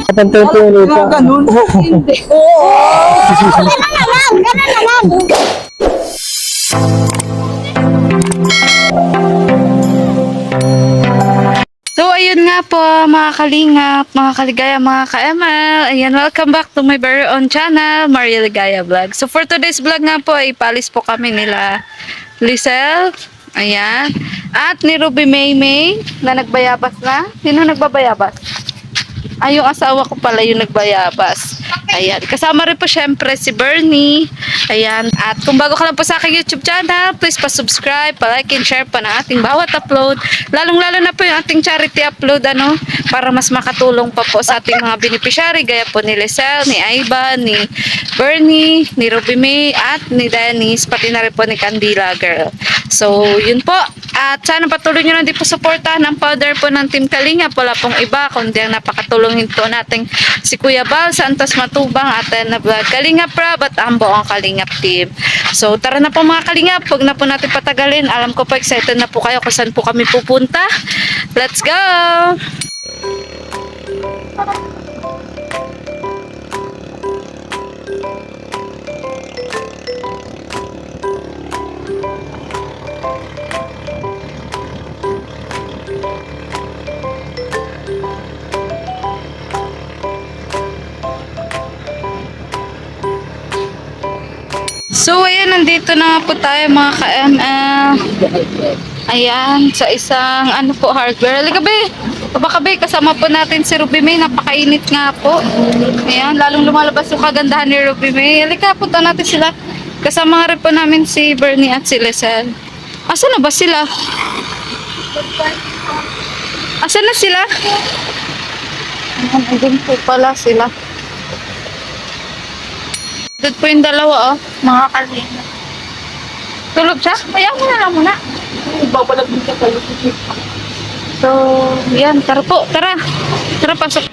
Patantay po yun ito. Ganun. Hindi. Oo. Ganun naman. So, ayun nga po, mga kalingap, mga kaligaya, mga ka-ML. Ayan, welcome back to my very own channel, Maria Ligaya Vlog. So, for today's vlog nga po, ipalis po kami nila Lisel, ayan, at ni Ruby Maymay, na nagbayabas na. Sino nagbabayabas? Ay, yung asawa ko pala yung nagbayabas. Ayan. Kasama rin po syempre si Bernie. Ayan. At kung bago ka lang po sa aking YouTube channel, please pa-subscribe, pa-like and share pa na ating bawat upload. Lalong-lalo na po yung ating charity upload, para mas makatulong pa po sa ating mga beneficiary, gaya po ni Lisel, ni Aiba, ni Bernie, ni Ruby May, at ni Dennis, pati na rin po ni Candila Girl. So, yun po. At sana patuloy nyo lang din po supportahan ang powder po ng Team Kalingap. Wala pong iba, kundi ang napakatulungin po nating si Kuya Bal, Santos Matubang, at na vlog Kalingap Rab, at ang buong Kalingap team. So, tara na po mga Kalingap. Huwag na po natin patagalin. Alam ko po, excited na po kayo kung saan po kami pupunta. Let's go! So, ayan, nandito na nga po tayo mga ka-ML. Ayan, sa isang, hardware. Halika, be! Baka, be, kasama po natin si Ruby May. Napakainit nga po. Ayan, lalong lumalabas yung kagandahan ni Ruby May. Halika, punta natin sila. Kasama nga rin po namin si Bernie at si Lisel. Asan na ba sila? Asan na sila? Andun po pala sila. Doon po yung dalawa, mga kalina. Tulog siya? Kaya mo na lang muna. Babalag din siya kayo. So, yan. Tara po, tara. Tara, pasok.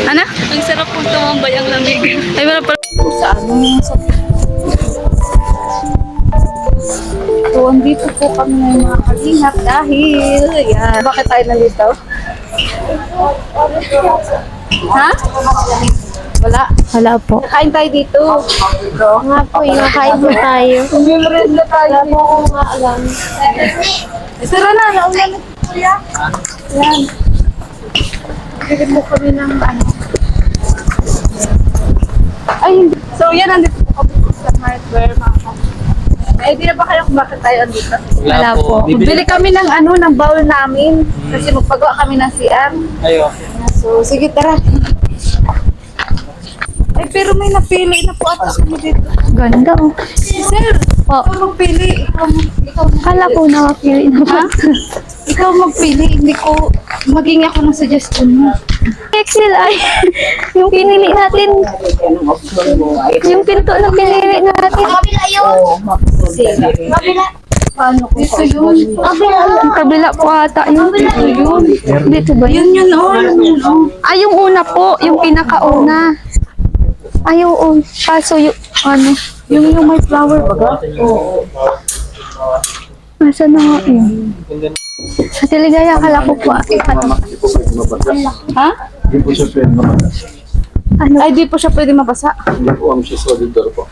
Ano? Ang sarap po tumambay ang lamig. Ay, wala pala. Sa So, andito po kami ng mga kalingap dahil, yan. Bakit tayo nalito? Ha? Wala po. Kain tayo dito. Oo nga po, yung kain mo tayo. Memories na tayo. Alam mo kung nga alam. Tara na, naulan na si Kuya. Yan. Bigyan mo kami ng Ay, hindi. So, yan, nandito po kami sa hardware, mga kapatid. Eh, di na ba kayo kung bakit tayo andito? Wala po. Bili kami ng ng bowl namin. Kasi magpagawa kami ng CR. Ayo. So, sige, tara. Ay, pero may napili na po atas kami dito. Ganda oh. Sir, Po. ikaw magpili. Kala po nakapili na po. Ikaw magpili. Hindi ko maging ako ng suggestion mo. Excel ay yung pinili natin. Yung pinto na pinili natin. Kabila yun. Kabila. Paano ko? Dito yun. Ang kabila po ata yun. Dito yun. Dito ba yun? Yun, Ay, yung una po. Yung pinakauna. Ay, oo. Kaso yung Yung may flower baga? Oo. nasa na nga yun. Sa Tiligaya, akala ko po. Ha? Hindi po siya pwede mabasa. Ano? Ay, di po siya pwede mabasa. Hindi po ang siya solid door po.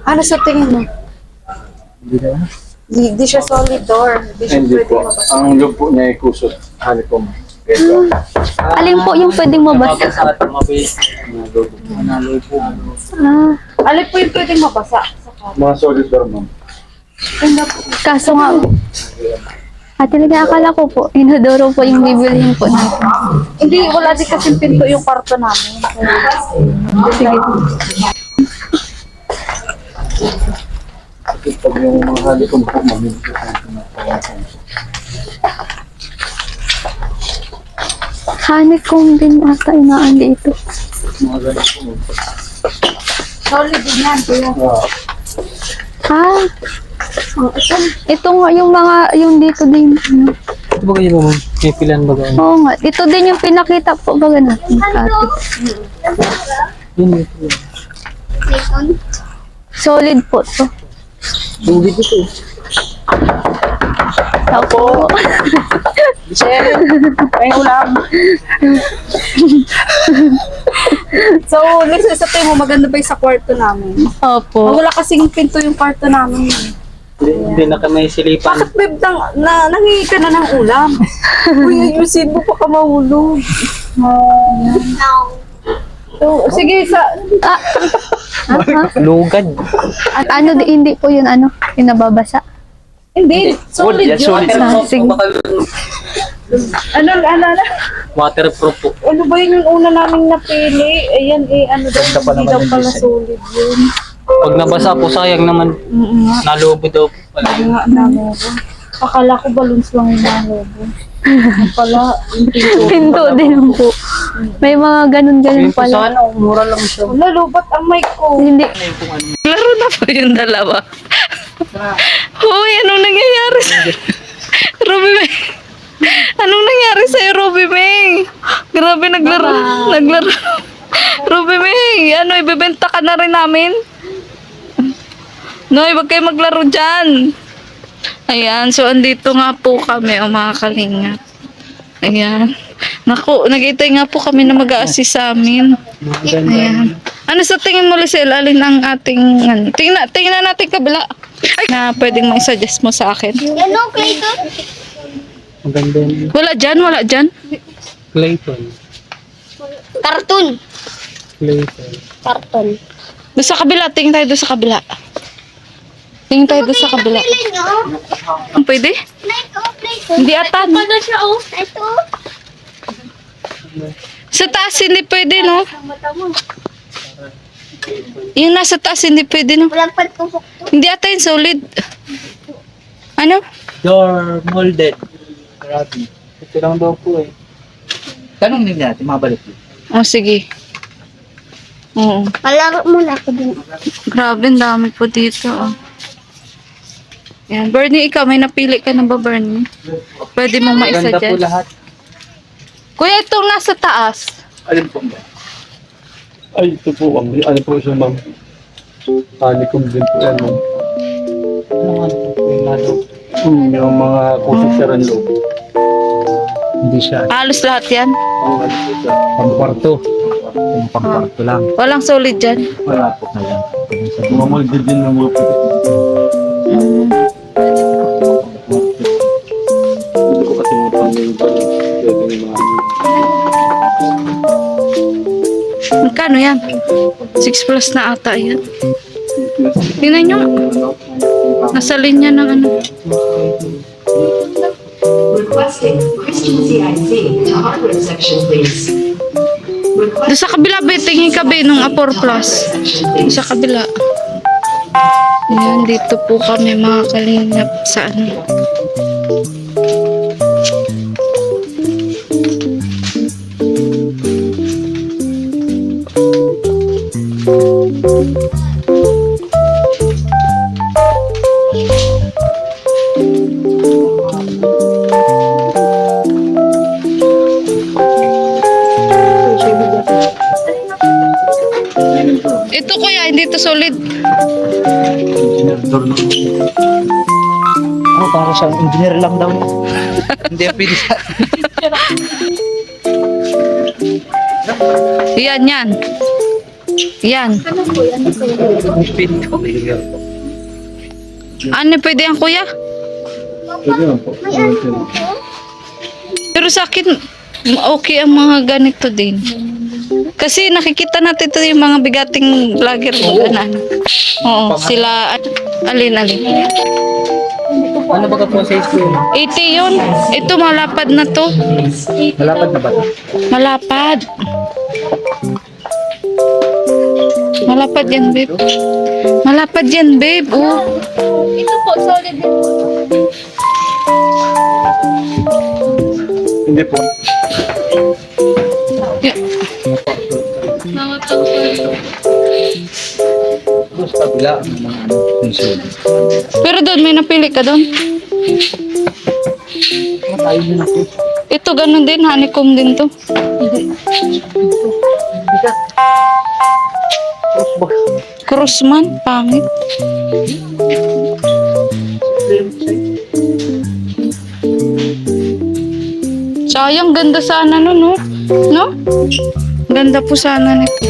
Ano sa tingin mo? Hindi na. Di siya solid door. Di siya Hindi pwede po. mabasa. Ang loob po niya ay kusot. Honeycomb. Ito. Alin po yung pwedeng mabasa? Ah, Alin po yung pwede mabasa? Mga solid door, ma'am. kaso nga. Talaga akala ko po, inodoro po yung bibilihin po natin. Hindi, wala di kasi pinto yung kwarto namin. Sige. Kasi pag yung mga honeycomb po, ma'am, hindi po Honeycomb din ata inaan dito. mga ganun po. Solid din yan, kuya. Ah, ito nga yung mga, yung dito din. Ito ba kayo mo? Pipilan ba gawin? Oo nga, ito din yung pinakita po baga natin. Ate. Yun ito. Solid po to. Hindi ko ito. Opo. May ulam. So, next sa tayo mo, maganda ba yung sa kwarto namin? Opo. Wala kasing pinto yung kwarto namin. Hindi na kami silipan. Bakit, babe, nangingi ka na ng ulam? Uy, ayusin mo pa ka mahulog. So, sige, Lugad. Ano, hindi po yun, ano, yung nababasa. hindi, solid yun. Ah, sige. Ano? Waterproof po. Ano ba yun yung una naming napili? Ayan, ano daw, hindi daw pala solid yun. Pag nabasa po, sayang naman. Nalubo daw po pala. Ano nga namin ko. Akala ko balloons lang yung nalobo. Pala, yung pinto. Pinto din po. May mga ganun-ganun Yun po pala. sana, mura lang siya. Wala, lubat ang mic ko. Hindi. Laro na po yung dalawa. Hoy, anong nangyayari sa... Ruby May? Anong nangyari sa'yo, Ruby May? Grabe, naglaro. Ruby May, ano, ibebenta ka na rin namin? Noy, wag kayo maglaro dyan. Ayan, so andito nga po kami, mga kalingap. Ayan. Naku, nag-itay nga po kami na mag-a-assist sa amin. Ayan. Ano sa tingin mo, Lisel? Alin ang ating... Ano? Tingnan natin kabila. Na pwedeng may suggest mo sa akin. Ano, Clayton? Maganda yun. Wala dyan. Clayton. Cartoon. Clayton. Cartoon. Doon sa kabila, tingin tayo doon sa kabila. Tingin tayo doon sa kabila. Pwede? Hindi ata. No? Ano siya, oh? Ito. Sa taas hindi pwede, no? Yung nasa taas hindi pwede, no? Walang pantusok. Hindi ata yung solid. Ano? Door molded. Grabe. Ito lang daw po eh. Tanong din natin, mabalik yun. Oh, sige. Oo. Palaro muna ako din. Grabe, ang dami po dito. Oh. Yan. Bernie, ikaw, may napili ka na ba, Bernie? Pwede mong Maganda po maisuggest. lahat. Kuya, itong nasa taas. Alin po ba? Ay, ito po, ano po siya, ma'am? Honeycomb din po yan, ma'am. Ano po yung nalo? Yung mga kusok siya rin loob. Hindi siya. Halos lahat yan. Ang ano po siya. Pangkwarto. Yung pangkwarto lang. Walang solid dyan. Wala po na yan. Mga molded din ng mga puti. Hindi ko kasi mga paano yung balik. Pwede yung mga Magkano yan? 6 plus na ata yan. Tingnan nyo. Nasa linya ng ano. Requesting Christian CIC to hardware section, please. Doon sa kabila, be, tingin ka, be, nung A4 plus. Doon sa kabila. Ayan, dito po kami mga kalingap sa ano. Ito kuya, hindi to solid. engineer door na. Ano, para siyang engineer lang daw. Hindi ang pwede sa... Yan, yan. Yan. Ano pwede yan kuya? Pwede lang po. Pero sa akin, okay ang mga ganito din. Kasi nakikita natin ito yung mga bigating vlogger. Oo, sila, alin-alin. Ano ba ka po sa school? 80 yun. Ito, malapad na to. Malapad na ba? Malapad. Malapad yan, babe. Malapad yan, babe. Oh. Ito po, solid din po. Hindi po. Mga pang-solid. Sa kabila. Pero doon, may napili ka doon. Tayo din ako. Ito, ganun din. Honeycomb din to. Crossman, pangit. Sayang, ganda sana no, no? No? Ganda po sana nito.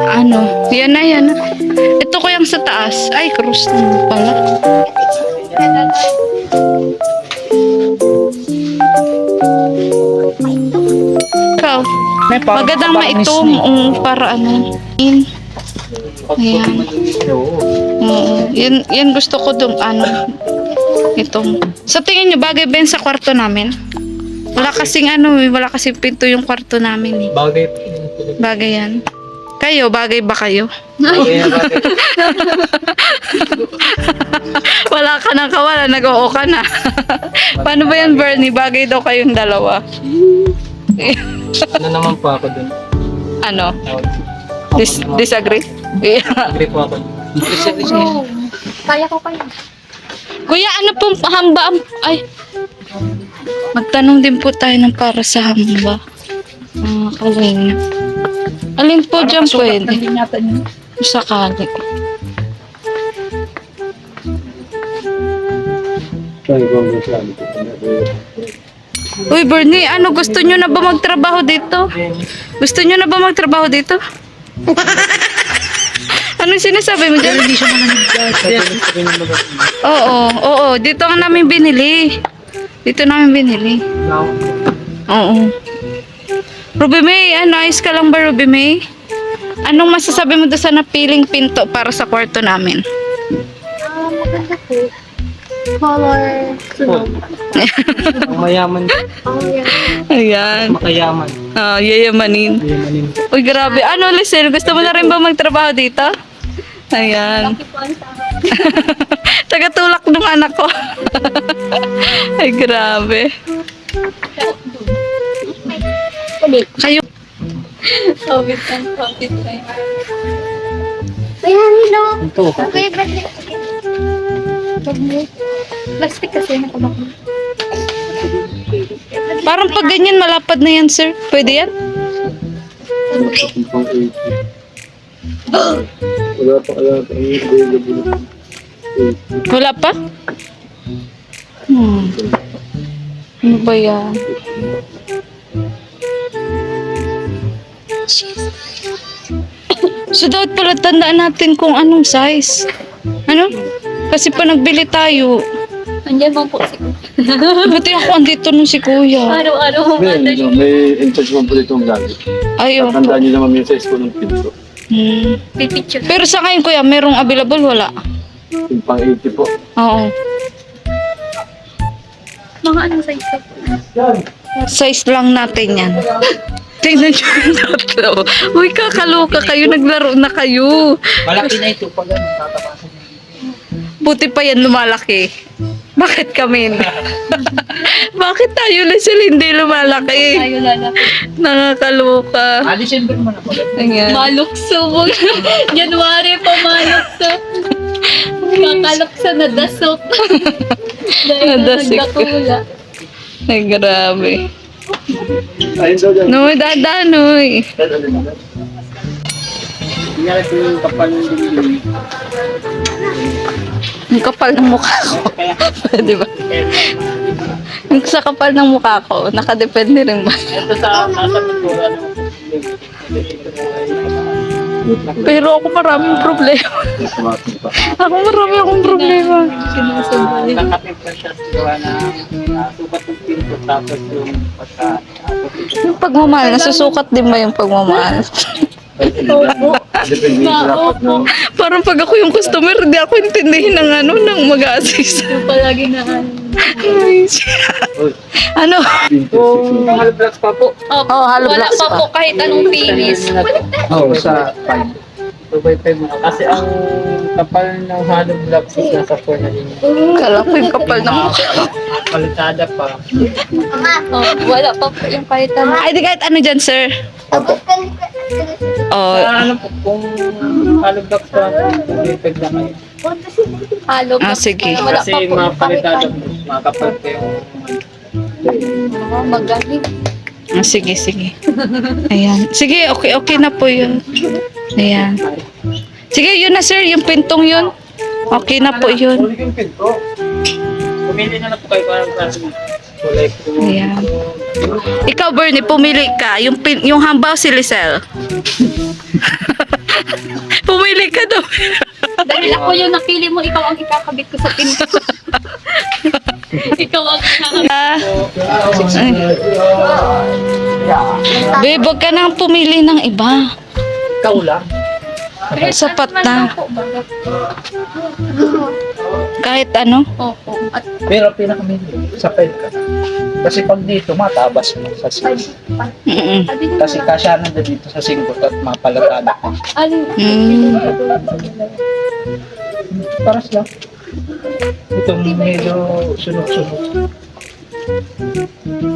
Ano? Yan na, yan na. Ito ko yung sa taas. Ay, cross na pala. Ikaw, magandang maitom para ano. Ayan. Yan gusto ko dong ano. Itong. Sa tingin nyo, bagay ba yan sa kwarto namin? Wala kasing ano, wala kasing pinto yung kwarto namin eh. Bagay. Bagay yan. Kayo, bagay ba kayo? Bagay na bagay. Wala ka nang kawala, nag-oo ka na. Paano ba yan, Bernie? Bagay daw kayong dalawa. Ano naman po ako dun? Ano? Disagree? Agree po ako. Kaya ko kayo. Kuya, ano pong hamba? Ay, magtanong din po tayo ng para sa hamba. Kaling. Alin po dyan pwede? Sakali. Saan ko ang masyado po? Uy, Bernie, ano gusto nyo na ba magtrabaho dito? Gusto nyo na ba magtrabaho dito? Ano sinasabi mo dyan? Hindi siya malamig. Oo. Dito ang namin binili. Dito namin binili. Oo. Ruby May, ayos ka lang ba, Ruby May? Anong masasabi mo doon sa napiling pinto para sa kwarto namin? Maganda po. Color. Sunog. Ang mayaman. Oh, yan. Ayan. Makayaman. Yayamanin. Mayamanin. Uy, grabe. Ano, Lisel? Gusto mo na rin ba magtrabaho dito? Ayan. Laki po ang tao. Tagatulak ng anak ko. Ay, grabe. Ulit. Kayo. COVID lang. Ay, hello. Ito. Okay, Bradley. Plastic kasi nakabako. Parang pag ganyan, malapad na yan, sir. Pwede yan? Pang 80. Wala pa kaya ang available. Wala pa? Ano ba yan? So, dapat pala tandaan natin kung anong size. Ano? Kasi pa nagbili tayo. Andiyan bang po si Buti ako andito nung si kuya. Araw-araw mo ba? May in-charge man po dito ang gamit. Ayaw. Tandaan niyo naman yung size po ng pinto. Pipicture. Pero sa ngayon kuya, merong available? Wala. Yung pang 80 po. Oo. Mga anong size po? Size lang natin yan. Tingnan nyo yung tatlo. Uy, kakaloka kayo. Naglaro na kayo. Malaki na ito pag ano, tatapasan niya. Buti pa yan lumalaki. Bakit kami hindi? Bakit tayo Lisel hindi lumalaki? Tayo lalaki. Nakakaloka. December mo na pag Ayan. Malukso. January pa malukso. Kakalukso na dasok. Dahil Nadasik. nagdakula. Ay, grabe. Ayun daw dyan. Noy, dadanoy. Tingnan ko yung kapal ng dingding. Ang kapal ng mukha ko. Pwede ba? Yung sa kapal ng mukha ko, nakadepende rin ba? Ito sa nasa pintura ng Pero ako maraming problema. Ako marami akong problema. nakatimpla siya sa gawa na sukat ng pinto tapos yung pagka Yung pagmamahal, nasusukat din ba yung pagmamahal? Depende yung dapat na. Parang pag ako yung customer, hindi ako intindihin ng ano, ng mag-assist. Yung palagi na Ano? kung mahal blocks pa po. Oh, halo wala blocks pa pa. po kahit anong finish. Oo, sa 5. 2x5 mo. Kasi ang kapal ng hollow blocks is nasa 4 na din. Kala ko yung kapal ng mukha. Palitada pa. Oh, wala pa po yung kahit ano. Ay, di kahit ano dyan, sir. Oh, Ano po, kung hollow blocks pa, 2x5 na kayo. Halo pa. sige. Wala Kasi pa po mga yung kahit palitada ano. mo, makapal pa yung Magaling. Sige, sige. Ayan. Sige, okay na po yun. Ayan. Sige, yun na, sir. Yung pintong yun. Okay na po yun. Yung pinto. Pili na lang po kayo kung anong klase ng kulay po. Ayan. Ikaw, Bernie, pumili ka. Yung hambaw si Lisel. Pumili ka daw. Dahil ako yung napili mo, ikaw ang ikakabit ko sa pinto. Ikaw ang ikakabit. Babe, wag ka nang pumili ng iba. Ikaw lang. Sapat na. Kahit ano. Opo. At Pero pinakamili, sa 5 ka. Kasi pag dito, matabas mo sa 6. Mm-mm. Kasi kasya na dito sa 5 at mapalatada ka. Mm. Paras lang. Itong medyo sunod-sunod.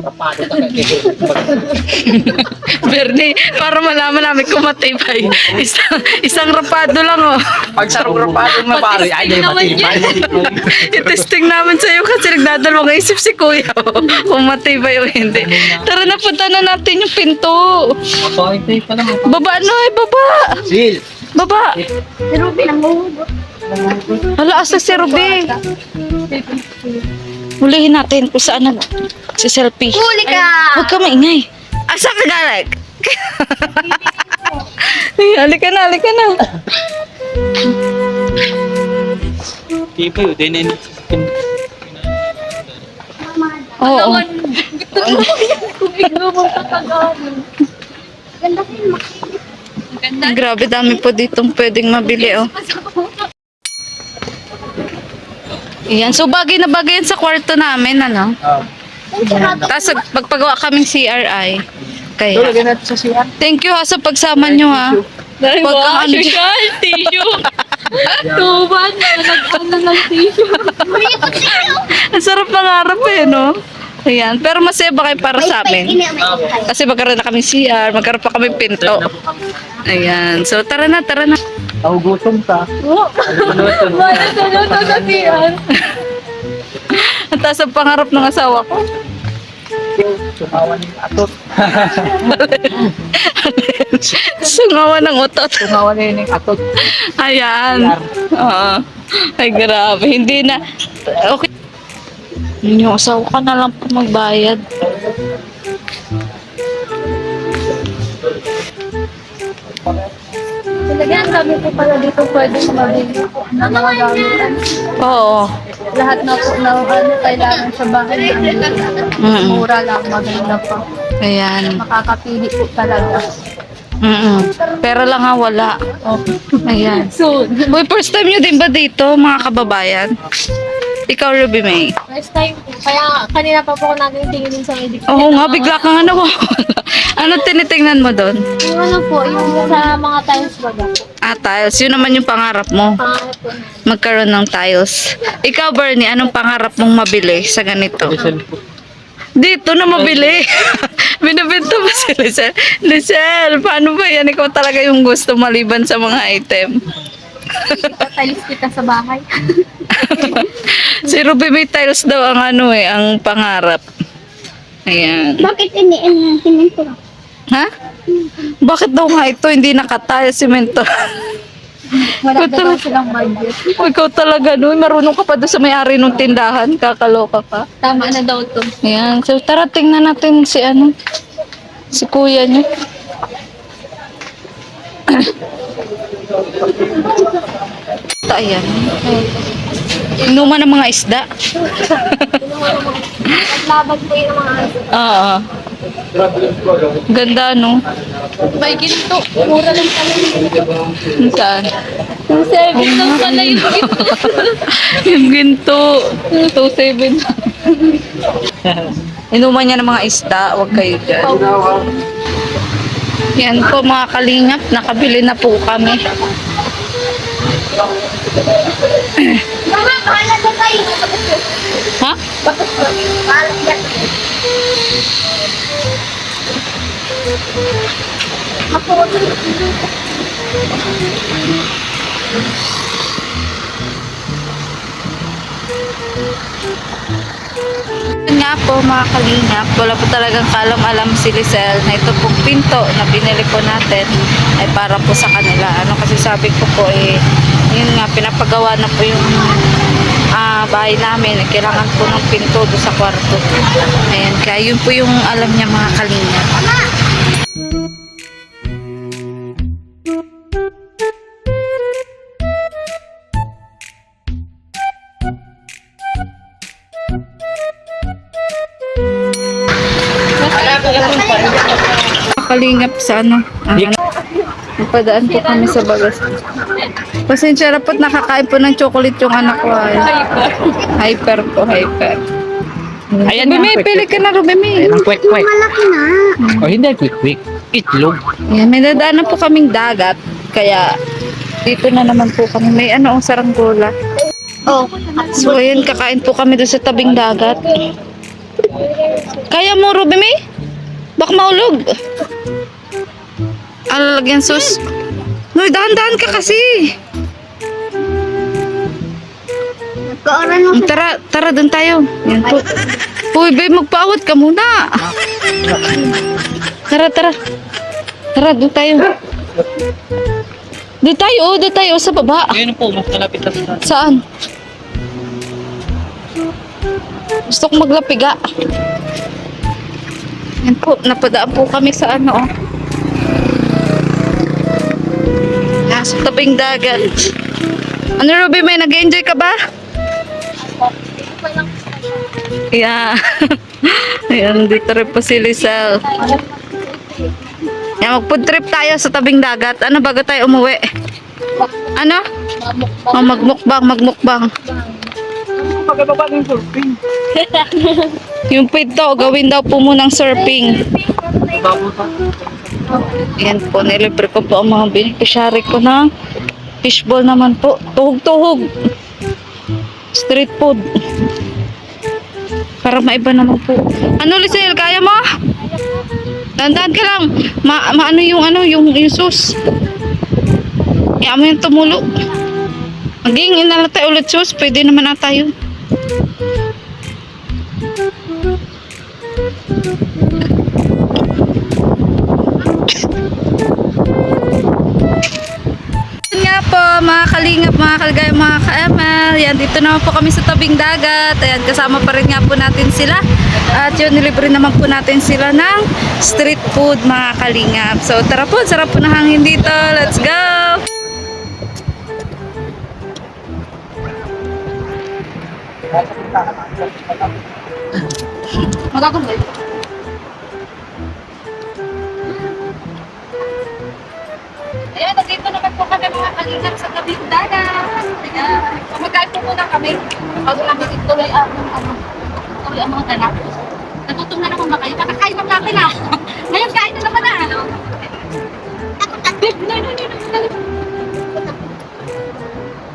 Papalo ka dito. Bernie, para malaman namin kung matibay. Isang rapado lang, oh. Pag sa rapado mo pare, ay di matibay. I-testing namin sa'yo kasi nagdadalawang isip si Kuya, oh, kung matibay o hindi. Tara na, punta na natin yung pinto. Okay, pa lang. Baba, Noy, baba. Sil. Baba. si Ruby nanguhugot. Hala, asa si Ruby. Hulihin natin kung saan si selfie. Huli ka! Huwag ka maingay. Asa ka galag? Halika na, halika na. Di ba yun? Din Oo. Biglo mo tataganin. Ganda kayo Ganda. Grabe, dami po ditong pwedeng mabili, oh. Ayan, so bagay na bagay yan sa kwarto namin, ano? Tapos magpagawa kaming CRI. Kaya, Lagyan natin sa siya. thank you ha sa pagsama nyo, ha. Pag ang ano dyan. Tissue. Tuban. Nag-ano ng tissue. Ang sarap mangarap eh, no? Ayan, pero masaya ba kayo para sa amin? Kasi magkaroon na kami CR, magkaroon pa kami pinto. Ayan, so tara na, tara na. Nahugutom ka. Ang taas ang pangarap ng asawa ko. Sumawan yung atot. Sungawa ng utot. Sumawan na yun yung atot. Ayan. Oo. Ay, grabe. Hindi na. Okay. Yung asawa ka na lang po magbayad. Talagang kami po pala dito pwede mabili po ng mga gamitan. Oo. Lahat na po na kailangan sa bahay. Mm-mm. Mura lang, maganda pa. Ayan. Makakapili po talaga. Pero lang nga wala. Ayan. So, Boy, first time nyo din ba dito, mga kababayan? Ikaw, Ruby May. first time po. Kaya kanina pa po ako natingin sa edit. Oo nga, bigla ka nga nawawala. Ano tinitingnan mo doon? Yung ano po, yung sa mga tiles baga po. Ah, tiles. Yun naman yung pangarap mo. Pangarap po. Magkaroon ng tiles. Ikaw, Bernie, anong pangarap mong mabili sa ganito? Dito na mabili. Binibenta mo si Lisel. Lisel, paano ba yan? Ikaw talaga yung gusto maliban sa mga item. Tiles kita sa bahay. Si Ruby may tiles daw ang ano eh, ang pangarap. Ayan. Bakit iniin ng simento? Ha? Bakit daw nga ito hindi nakatile simento? Wala na daw silang budget. Ikaw talaga no, marunong ka pa doon sa may-ari ng tindahan, kakaloka ka. Tama na daw to. Ayan, so tara tingnan natin si ano, si kuya niyo. Ayan. Inuman ng mga isda. Naglaban po yun ng mga Oo. Ganda, no? may ginto. Mura lang pala yun. Saan? Yung 7 lang pala yung ginto. Yung ginto. 2.7. Inuman niya ng mga isda. Huwag kayo dyan. Yan po mga kalingap. Nakabili na po kami. Mama, pahala na tayo. Ha? Pahala na. Ako. Yun nga po mga kalingap, wala po talagang kalam-alam si Lisel na ito pong pinto na binili po natin ay para po sa kanila. Ano kasi sabi ko po eh, yun nga, pinapagawa na po yung bahay namin, kailangan po ng pinto doon sa kwarto. Ayan, kaya yun po yung alam niya mga kalinga. Kalingap sa ano. Napadaan po kami sa bagas. Pasensya na po't nakakain po ng chocolate yung anak ko. Ay. Hyper po, hyper. Ayan Rubimi, nga, pili ka na, Rubimi. Ang kwek-kwek. O hindi, kwek-kwek. Itlog. Ayan, may nadaanan po kaming dagat. Kaya, dito na naman po kami. May ano, ang saranggola. Oh, So, ayan, kakain po kami doon sa tabing dagat. Kaya mo, Rubimi? Baka maulog. Alalagyan sus. Noy, dahan-dahan ka kasi. nagkaaran ako. Tara doon tayo. Yan po. Uy, babe, magpaawat ka muna. Tara. Tara, doon tayo. Doon tayo, sa baba. Ayun po, mas kalapit na sa... Saan? Gusto ko maglapiga. Yan po, napadaan po kami sa ano, oh. Nasa tabing dagat. Ano, Ruby, may nag-enjoy ka ba? Yeah. Ayan, dito rin po si Lizelle. Yan, mag-food trip tayo sa tabing dagat. Ano, bago tayo umuwi? Ano? Oh, magmukbang. Pagkababa ng surfing. Yung pinto, gawin daw po munang surfing. Yan po, nilibre ko po ang mga beneficiary ko ng fishball naman po. Tuhog. Street food. Para maiba naman po. Ano, Lizelle, kaya mo? Dandan ka lang. Ano yung sus. Kaya mo yung tumulo. Maging inalatay ulit sus. Pwede naman na tayo. Nga po, mga kalingap, mga kaligaya, mga ka-ML. Yan, dito naman po kami sa tabing dagat. Ayan, kasama pa rin nga po natin sila. At yun, nilibre naman po natin sila ng street food, mga kalingap. So, tara po, sarap po na hangin dito. Let's go! Magagulay. Ayan, nandito naman po kami mga kalingap sa tabing dagat. Ayan, kumakain po muna kami. Bago namin ituloy ang mga tanak. Natutom na naman ba kayo? Kakakain naman natin ah. Ngayon kain na naman ah. No.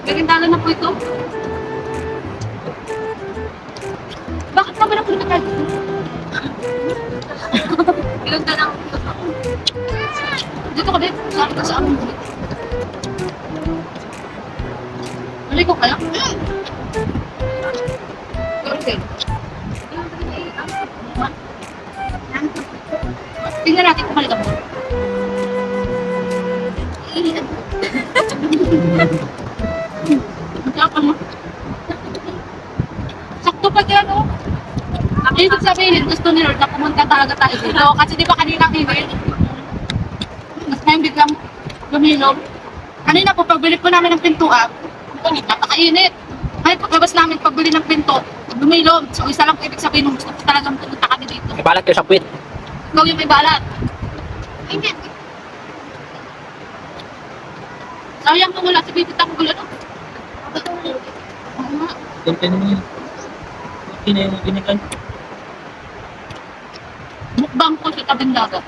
Gagandala na po ito. Bakit naman ako nakakain? Ilang tanak. Dito ka din. Sa amin. Mali ko kaya? Okay. Tingnan natin kung mali ka mo. Magkapa mo. Sakto pa dyan, oh. Ang ibig sabihin, gusto ni Lord na pumunta talaga tayo dito. Kasi di ba kanina hinil? Mas ngayon biglang lumilog. Kanina po, pagbili po namin ng pintuan, napakainit. Ngayon, paglabas namin, pagbili ng pinto, lumilog. So, isa lang po ibig sabihin nung gusto ko talagang pumunta kami dito. May balat kayo sa puwit. Ikaw yung may balat. Hindi. Sayang kung wala si Bibi Tanggol, ano? Oo nga. Ganda naman yun. Okay na yung ginikan. Mukbang po sa tabing dagat.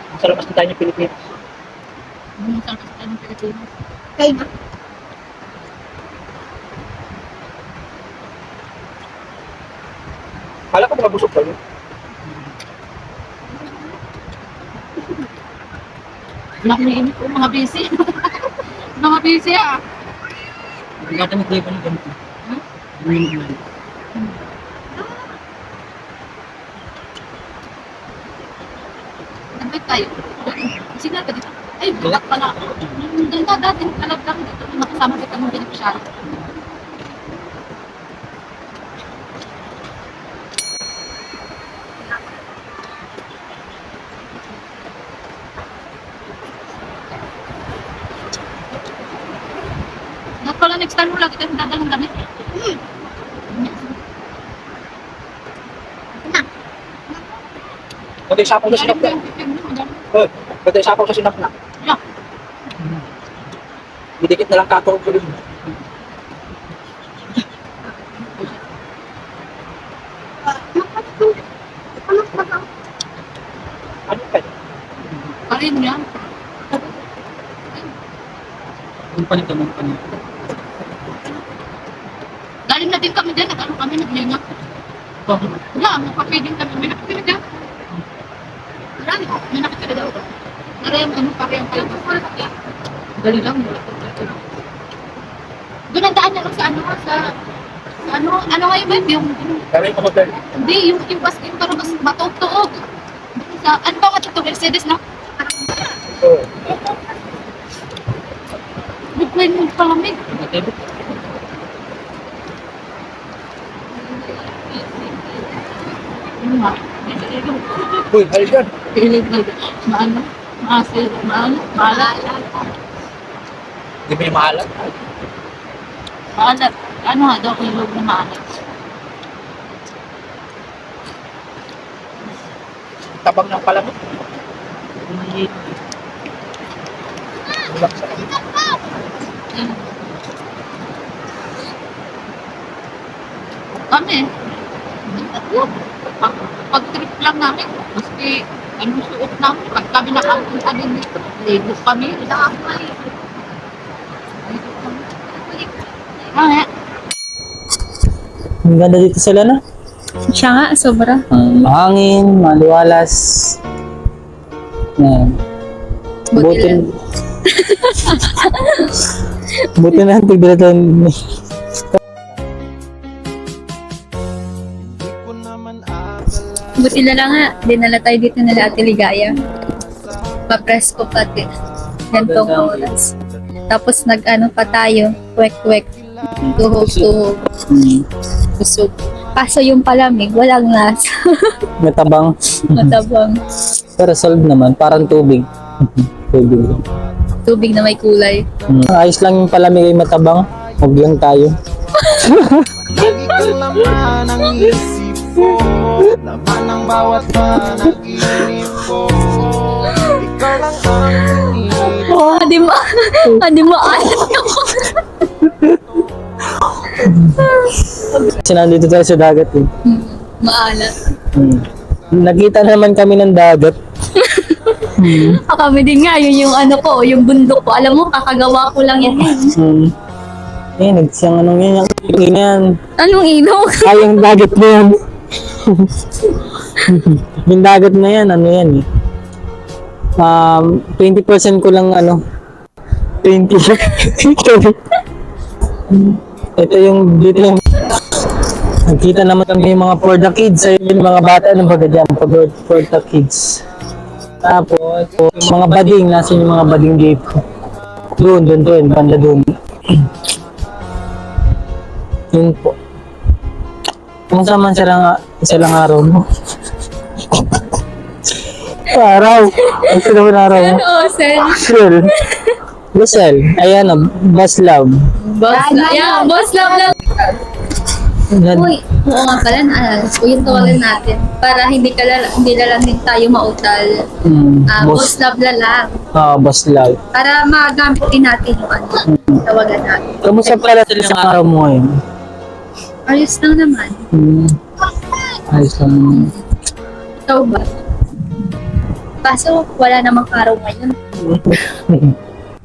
Ang sarap mas tayo ng Pilipinas. Ang sarap sa tanong Pilipinas. Kaya na. Kala ko mga busog kayo. Nakumiinit po mga busy. Mga busy ah. Hindi natin mag-drive ng ganito. Hindi naman. Nag-break tayo. Signal ka dito. Ay, bigat pala. Ganda dating talagang dito. Nakasama kita ng beneficiary. Dapat pala next time mo lagi tayo dadalang damit. Pwede sapaw sa sinap na. Pwede sapaw sa sinap na. Yeah. Didikit na lang katulog ko rin. Ano ka? Karin yan. Yung panito ng panito. Galing na din kami dyan. Nag-ano kami, naglinga. Wala, magpapiling kami. May nakitira dyan. Wala, may nakitira daw. Narayang ano, parehang kayo. Dali lang. Doon ang daan niya lang sa ano, ano nga yun ba? Yung, Pero yung hotel. hindi, yung parang mas matuog-tuog. Sa, ano ba nga ito? Mercedes na? Oo. Bigwain mo palamig. Ano nga? Uy, halil dyan. Maano? Maasil, maano? Maalat. Di ba yung maalat? Maalat. Ano nga daw ilog na maalat? Tabang ng palamot. Ulak sa Kami. Pag-trip lang namin, maski anong suot namin, pag kami nakapunta din dito, ligo kami. Ah, Ang ganda dito sa Lana. Siya nga, sobra. Mahangin, maliwalas. Yan. Buti lang. Buti na ang tigdala Buti na lang nga, dinala tayo dito nila Ate Ligaya. Pa-presko pati. Gantong oras. Tapos nag-ano pa tayo, kwek-kwek. Tuhog-tuhog. Busog. Kaso yung palamig, walang lasa. Matabang. Matabang. Pero solve naman, parang tubig. Tubig. Tubig na may kulay. Ayos lang yung palamig ay matabang. Huwag lang tayo. Lagi kang laman ang isip ko, laman ng bawat panaginip ko. Ikaw lang ang pinili. Oh, di mo, di mo alam yung Kasi nandito tayo sa dagat eh. maalat. Nakita naman kami ng dagat. Kami din nga, yun yung ano ko, yung bundok ko. Alam mo, kakagawa ko lang yan. Eh, nagsiyang anong yan. Yung yan. Anong ilog? Ay, yung dagat na yan. Yung dagat na yan, ano yan eh. 20% ko lang ano. 20. Ito yung, dito yung, nagkita naman kami yung mga for the kids. Ayun yung mga bata, ano ba dyan? For the kids. Tapos, yung mga bading, nasa yung mga bading dito. Doon, banda doon. Yun po. Kumusta man isa lang araw mo? Araw? Ang sino ba araw mo? Oo, Sen. Sure. Lucel. Ayan o, Boss Love. Boss love. Yeah, boss love lang. Uy, oo nga pala, naalala ko yung tawagan natin. Para hindi na lang din tayo mautal. Boss love na lang. Boss Love. Para magamitin natin yung ano, tawagan natin. Kamusta pala sa isang araw mo ngayon? Ayos lang naman. Ayos lang. Ikaw ba? Kaso wala namang araw ngayon.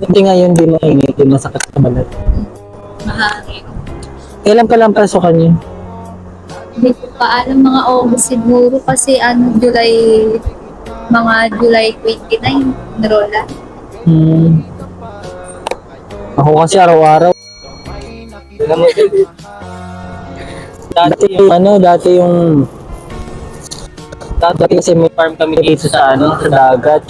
Hindi ngayon din mainit, yung masakit sa balat. Mahangin. Kailan pa lang pasukan niyo? Hindi ko pa alam, mga August siguro kasi mga July 29, Rola. Ako kasi araw-araw. Dati kasi may farm kami dito sa sa dagat.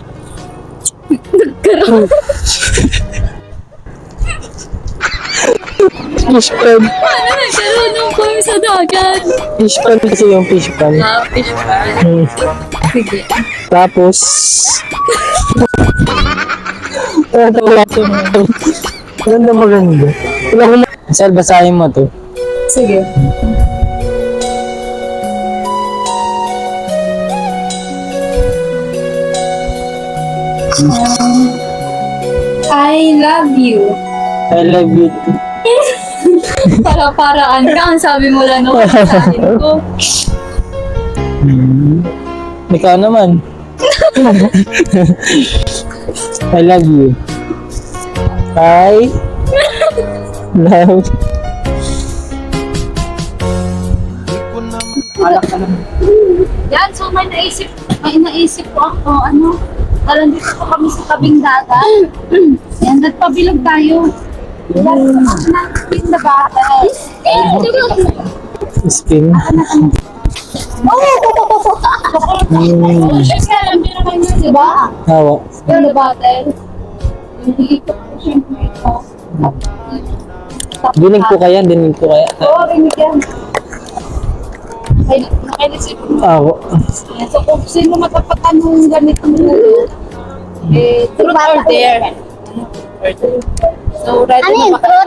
Fish pan. Paano nagkaroon ng farm sa dagat? Fish pan kasi yung fish pan. Fish pan. Hmm. Sige. Tapos... Maganda maganda. Wala ko na... Sal, basahin mo to. Sige. I love you. I love you too. Para-paraan ka. Ang sabi mo lang nung kasahin ko. Ikaw naman. I love you. I love Yan, so may naisip po ako, alam dito po kami sa tabing dagat. Yan, nagpabilog tayo. Nakapit na ba? skin. Siyempre, alam niyo naman yun, di ba? Hawa. Yung bottle. Yung iikot ko siyempre ito. Dinig po kaya, dinig po kaya. Oo, rinig yan. Nakainisip mo. Hawa. So, kung sino matapatanong ganitong ulo, truth or dare? So, ready na ba kayo?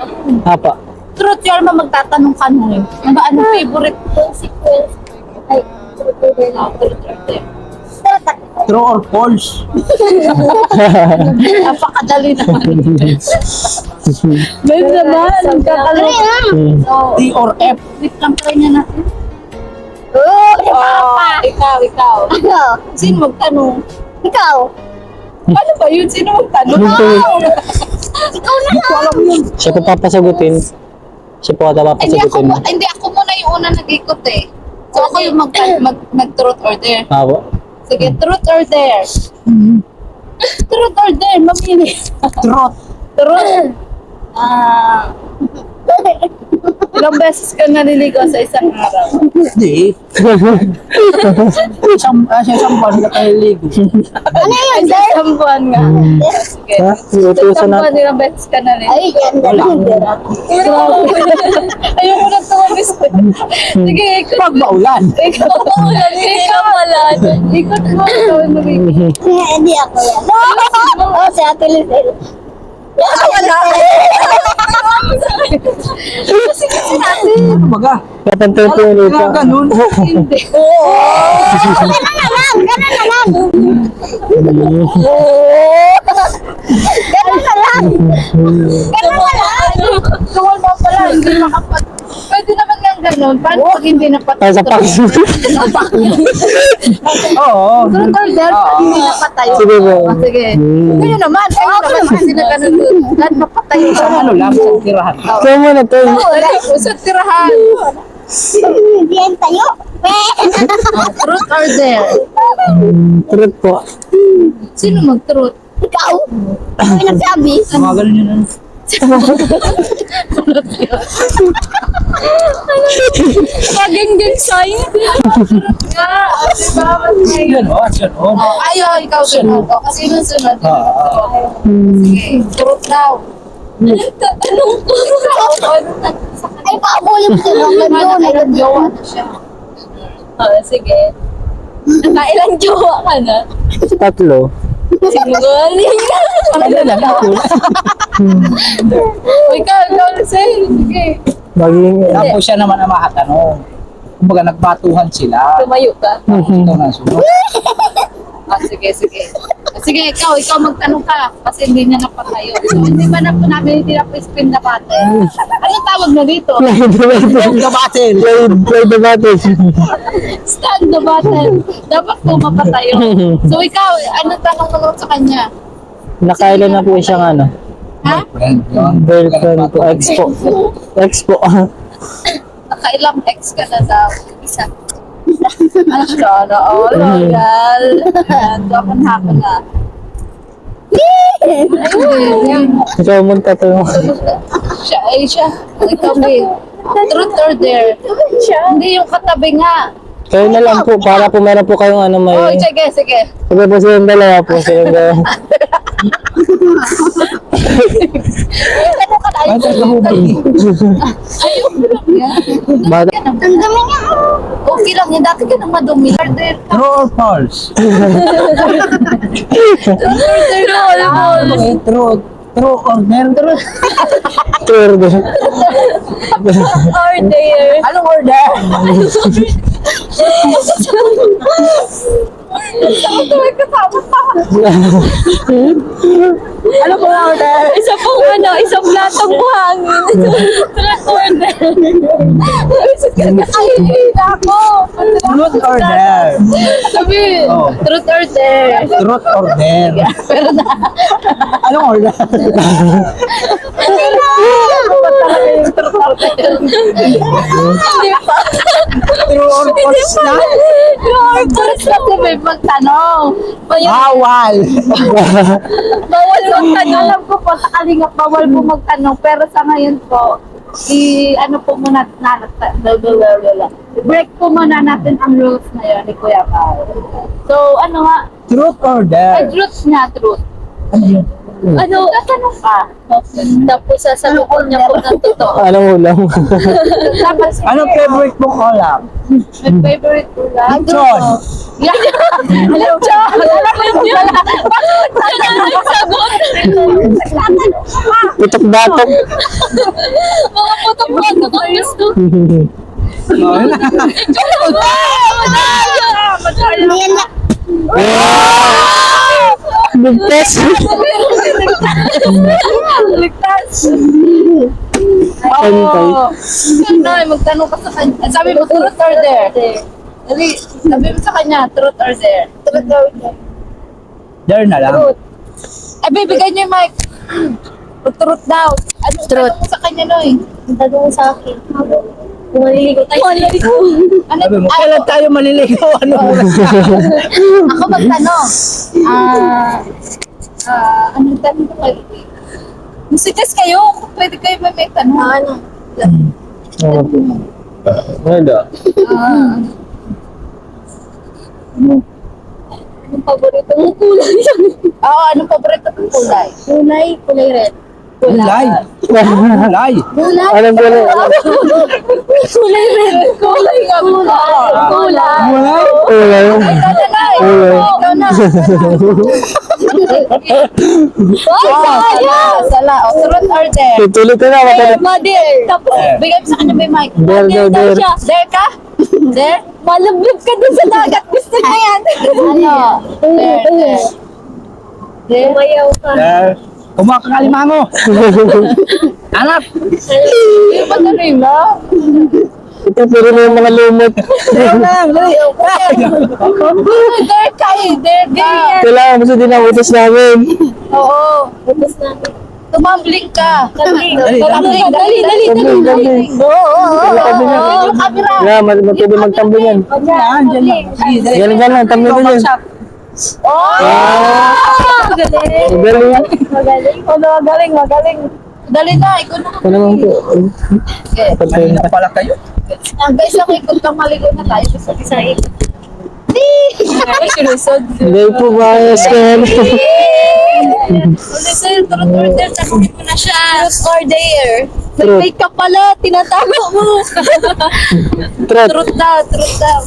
Apa. Truth or magtatanong ka nun? Ano ba, anong favorite consequence? Ay, truth or dare. Truth or dare. True or false? Napakadali naman. Babe naman, nagkakalong. So, D or F? wait lang, try na natin. Ikaw. Sino magtanong? Ikaw. Ano ba yun? Sino magtanong? Ikaw na lang. Siya po papasagutin. Siya po ata papasagutin. Hindi ako muna yung una nag-ikot eh. So ako yung mag-truth or dare. Hawa. Sige, truth or dare? Truth or dare? Mamili. Truth. Truth. Ilang beses ka naliligo sa isang araw? Hindi. Isang buwan ka tayo ligo. Ano yun, sir? Isang buwan nga. Sige. Ha? Iutusan Isang buwan, natin. ilang beses ka naliligo? Ay, Wala. ayoko na tumamis. Sige, ikot. Pag maulan. Ikaw ulan. Ikaw ulan. Ikot mo. Ikaw ang naliligo. Hindi ako yan. Oo, si Ate Lisel. Wala. Ano baga? Kapantay po ulit ka. Ganun. Hindi. Tuwal mo pala. Hindi makapat. Pwede naman nga ganun. Paano pag hindi napatay? Sa pax. Oo. Truth or dare, pag hindi napatay. Sige po. Sige. Kayo naman. Kayo naman. Kasi na ganun doon. Lahat mapatay. Isang ano lang, sa tirahan. Kaya mo na to. Wala. Usap tirahan. Diyan tayo. Truth or dare? Truth po. Sino mag-truth? Ikaw. Ano nagsabi? Mga ganun yun. Paginggan sign. Yun o, yun o. Ayaw, ikaw sunod. O, kasi nung sunod. Sige, truth daw. Tanong ko. Ay, pakulim ko lang. Ano, ilang jowa na siya. Sige. Nakailang jowa ka na? Tatlo. Sinungaling. Ano lang ako? O, ikaw, say. Sige. Maging... Tapos siya naman ang makatanong. Kumbaga nagbatuhan sila. Tumayo ka. Ikaw na sunod. Sige. Sige, ikaw magtanong ka. Kasi hindi niya napatayo. So, hindi ba na po namin hindi na po spin na button? Ano tawag na dito? Gabatin! Play the battle. Stand the button. Dapat po mapatayo. So, ikaw, ano tanong mo sa kanya? Nakailan na po siyang ano? Ha? Friend, yun. Girlfriend po. Ex po. Ex po. Nakailang ex ka na daw? Isa. Ano siya? Oh, loyal. Doon hako na. Ikaw magtatanong. Siya. Ikaw, babe. Truth or dare? Hindi yung katabi nga. Kayo na lang po. Para po meron po kayong ano may... Oh, sige. Sige po silang dalawa po. Silang dalawa. Ano ka tayo? Bata. Ang dami niya. Okay lang yan. Dati ka nang madumi. Order. True or false? True. True order. Turbo. Order. Anong order? Ano po order? Isa pong isang platong buhangin. Order. Ay, ako. Truth order. Sabi, Oh. truth order. Truth order. Anong order? Hindi pa. True or false na? True or false kasi may magtanong. Bawal. Bawal magtanong. Alam ko po, sa kalingap, bawal po magtanong. Pero sa ngayon po, ano po muna, break po muna natin ang rules na yun ni Kuya Pao. So, ano nga, Truth order. truth niya, truth. Ano, tatanong ka. Tapos sasagutin niya po ng totoo. Anong ulam? Tapos, Anong favorite mong ulam? my favorite ulam? Lechon. Lechon! Putok-batok. Mga putok-batok ko gusto. Ligtas. Ligtas. Pantay. Ano, magtanong ka sa kanya. Sabi mo, truth or dare? Dali, sabi mo sa kanya, truth or dare? Truth or dare? There na lang. Truth. Ay, bibigay niyo yung mic. Truth daw. Ano, truth. Tanong mo sa kanya, Noy. Tanong mo sa akin. Kung maliligo tayo. Ano? Sabi mo, kailan tayo maliligaw? Ano mo? Ako magtanong. Anong tanong ko kayo? Suggest kayo kung pwede kayo may tanong. Ano? Wala. Anong paborito mong kulay? Oo, anong paborito mong kulay? Kulay red. Kulay. Kulay. Anong gulay? Kulay red. Kulay nga. Kulay. Kulay. Ulam. Ikaw na na. Ikaw na. Sala. O, truth or dare? Tutuloy ka na. Matalit. Mother. Tapos, bigay mo sa kanya may mic. Dare, dare, dare. Dare ka? Dare? Malablog ka dun sa dagat. Gusto niya yan. Ano? Dare. Dare? Umayaw ka. There. Kumuha ka kalimango. Anak. Hindi ba galing mo? Ito puro na yung mga lumot. There lang. Dare ka eh. Dare ka. Kailangan mo sa dinautos namin. Oo. Bukas natin. Tumambling ka. Dali. Dali. Tambling. Oo. Camera. Yeah, matuloy magtambling yan. Yan, dyan lang. Sige, dali. Galing ka lang, tambling ka yan. Magaling. Galing yan. Magaling. Dali na. Ikaw na. Ito naman po. Okay. Patay na. Pala kayo. Guys, ako ikot kang maligo na tayo. Isa ikot. Ay, sinusod. Hindi po ba, Sken? Ulitin, truth or dare, sabihin mo na siya. Truth or dare. Truth. May ka pala, tinatago mo. Trot. Truth daw.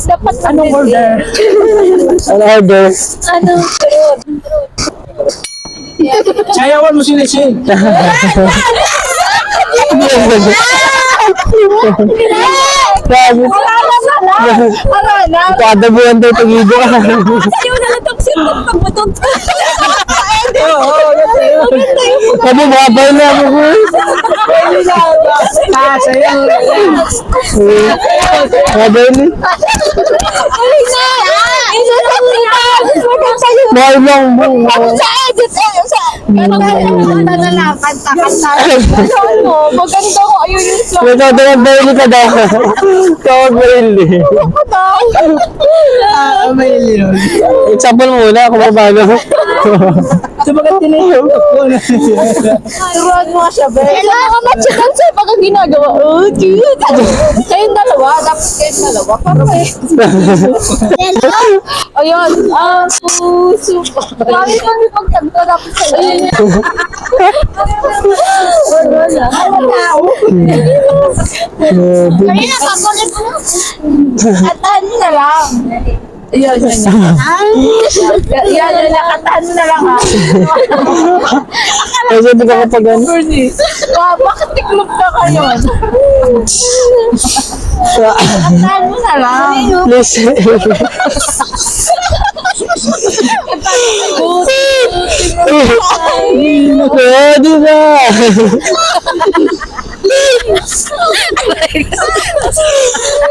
Dapat Anong order? Ano order? Anong truth? Sayawan mo si Lissin. Sabi. Kada buwan tayo tagido. Sa'yo na lang itong sirtong pagbutot. Oo, Sabi, mabay na ako ko. sayaw. Mabay na. Ay na! Isa sa tingnan! Mahal lang mo. Sa edit Kanta. Ano mo? Maganda ko. Ayun yung song. Nagkadawag baili ka daw. Tawag baili. Ako daw. May lino. Example muna, kung mabago. Sumagat tinayok ko. Turuan mo siya, be. Kailangan ka matyakan sa pagka ginagawa. Oh, cute. Kayong dalawa. Dapat kayong dalawa. Para may... Ayun, puso ko. Bakit kami pagkanta tapos sa iyo? Kaya nakakulit mo. Katahan mo na lang. Ayun, yan, nakatahan mo na lang ha. Kasi hindi ka kapag ano. Bakit tiklop ka kayo? Katahan mo na lang. Please. Oh, di ba?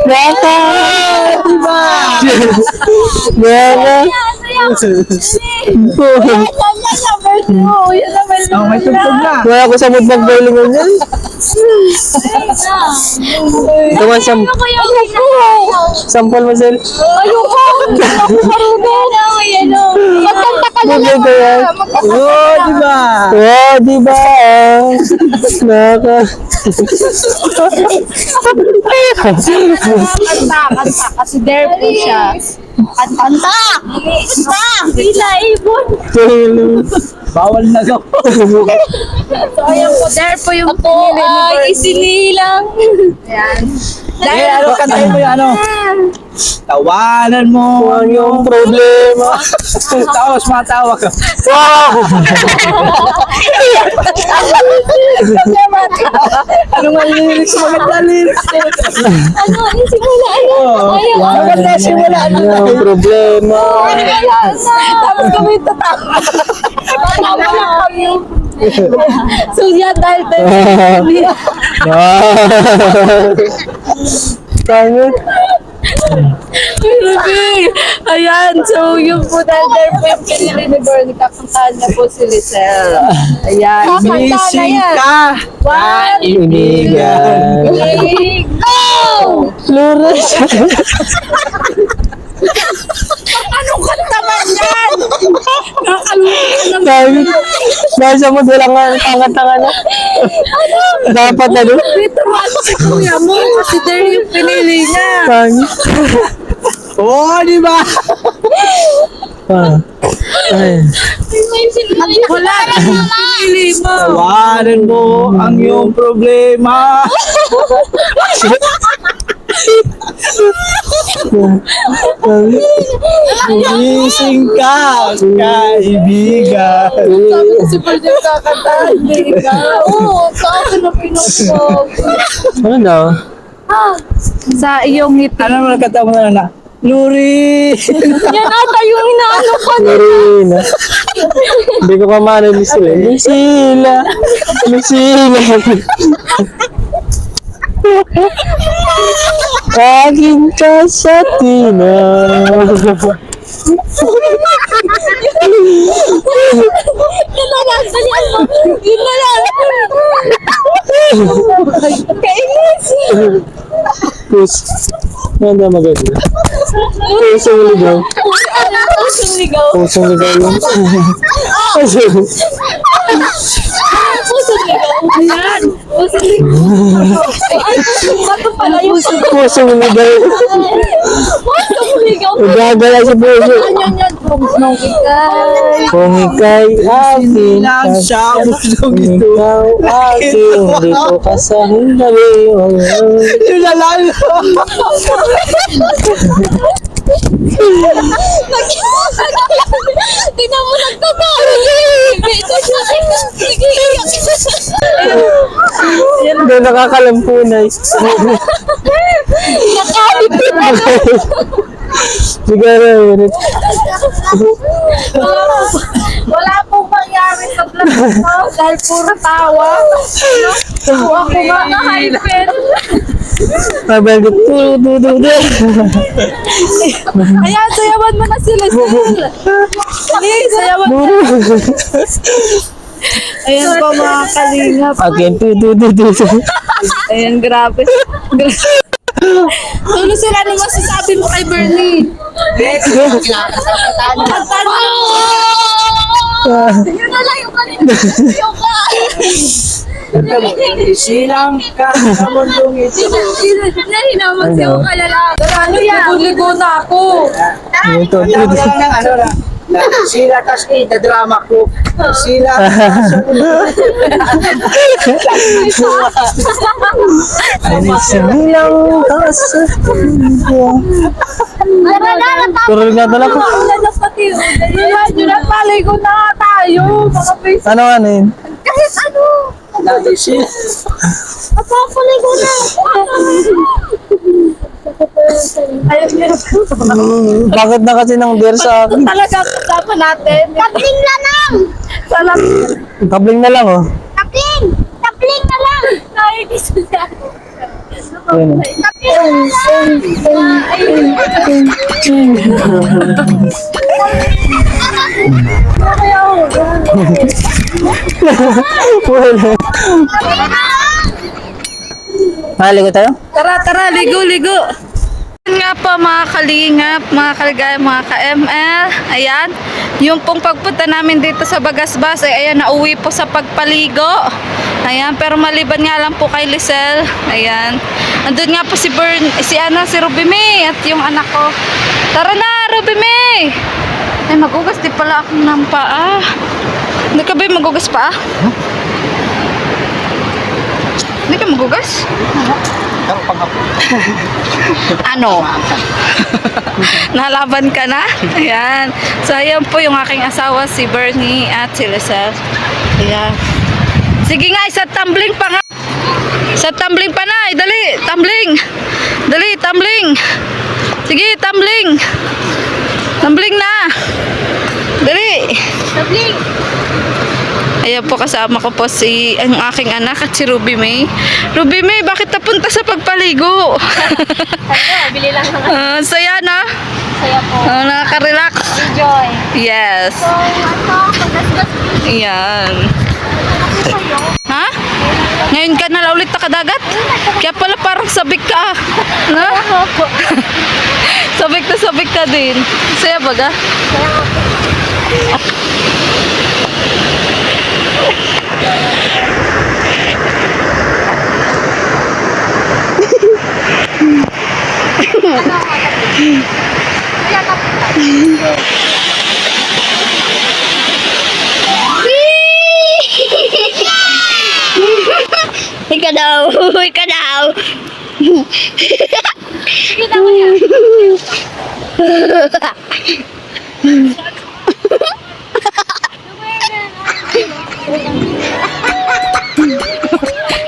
Baka! Di ba? Baka! May tugtog na. Wala ko sa mood mag-bowling ngayon. Ito nga sample mo, Sel. Ayoko! Ako marunong! Magkanta ka na lang! Bigay ko yan. Oh, di ba? Oh, di ba? Naka. Kanta. Kasi there po siya. Kanta! Bila ibon! Bawal na daw. So, ayan po, there po yung Ako ay isinilang. Eh, ano kantahin mo yung ano? Tawanan mo Ang yung problema. Tapos matawa ka. Ano nga yung lyrics? Maganda lyrics. Ano? Simula ano? Ayaw. Maganda simula. Ang yung problema. tapos kami tatawa. Tama lang kami. So, yan, dahil Pangit. Ayan, so yung po dahil there po yung pinili ni Bernie, kakantahan niya po si Lizelle. Ayan. Missing ka. Kaibigan. Go! Flores. Anong kanta man yan? Pangit. Nasa mood, wala nga tangan-tangan na. Dapat na doon. Dito man si kuya mo kasi there yung pinili niya. Pangit. Oh, di ba? Ay. Wala na yung pinili mo. Tawanan mo ang iyong problema. Missing ka, kaibigan. Sabi ko si Bernie kakantahan, hindi ikaw. Oo, sa akin na pinupog. Ano daw? Sa iyong ngiti. Ano mo nakata mo na? Luri! Yan ata yung inaano ko. Marina. Hindi ko pa maano ni Sila. Lucila. Aking kasatina. Yun na lang, dalian mo. Yun na lang. Kainis. Pus. Ano maganda? Pusong ligaw. Pusong ligaw. Pusong ligaw yun. Pusong ligaw. Ayan. Bato pala yung Pusong ligaw. pusong ligaw. Gagala sa puso. Yan. Nung ikay. Kung ika'y aking Lang siya, busog ito. ikaw aking dito ka sa hindali. Yun na lang. Tingnan mo nagtatawa. Hindi nakakalampunay. Nakalipin na. Siguro. Wala pong mangyari sa vlog mo dahil puro tawa. So, ako nga na-hypen. Mabal ko. Ayan, sayawan mo na sila, Sil. Dali, sayawan mo. Ayan po mga kalingap. Akin. Ayan, grabe. Tulo sila, ano masasabi mo kay Bernie? Kanta mo! Yun na lang yung kanina. Yung ka. Silang ka sa mundong ito. Nahinamang siya ko kalala. Ano yan? Ligo na ako. Ito. Sila kasi drama ko. Sila Silang ka sa Turul nga dala ko. Naligo na tayo. Mga face. Ano yun? Kahit ano. Papapaligo na. Bakit na kasi nang beer sa akin? Talaga kasama natin. Tapling na lang. Salam. Tabling na lang oh. Tapling. Tapling na lang. Nakikis na. Ayun, oh. Wala. Maligo tayo? Tara, ligo. Yun nga po mga kalingap, mga kaligaya, mga ka-ML. Ayan, yung pong pagpunta namin dito sa Bagasbas, ayan, nauwi po sa pagpaligo. Ayan, pero maliban nga lang po kay Lisel. Ayan, andun nga po si Ruby May at yung anak ko. Tara na, Ruby May! Ay, magugas di pala ako ng paa. Hindi ka ba yung magugas paa? Hindi ka magugas? Ano? Nalaban ka na? Ayan. So, ayan po yung aking asawa, si Bernie at si Lisel. Ayan. Sige nga, isa tumbling pa nga. Isa tumbling pa na. Dali, tumbling. Dali, tumbling. Sige, tumbling. Tumbling na. Dali. Tabling. Ayan po, kasama ko po ang aking anak at si Ruby May. Ruby May, bakit napunta sa pagpaligo? Bili lang ng Saya na? saya po. Nakaka-relax. Enjoy. Yes. So, pagkasgas Ayan. Ha? Ngayon ka na ulit nakadagat? Kaya pala parang sabik ka. Na? sabik ka din. Saya baga? Ika daw. Kita mo yan.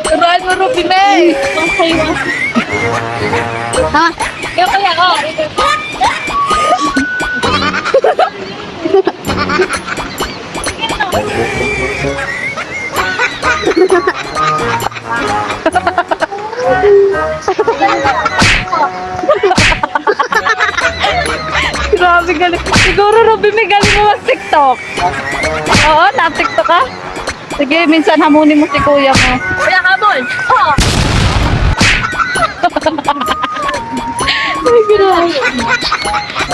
Turuan mo, Ruby May! Ha? Yung kaya ko. Grabe galing. Siguro, Ruby May, galing mo mag-TikTok. Oo, na-TikTok ka? Sige, minsan hamunin mo si kuya mo. Kuya Kabol. Oh. Ay, grabe.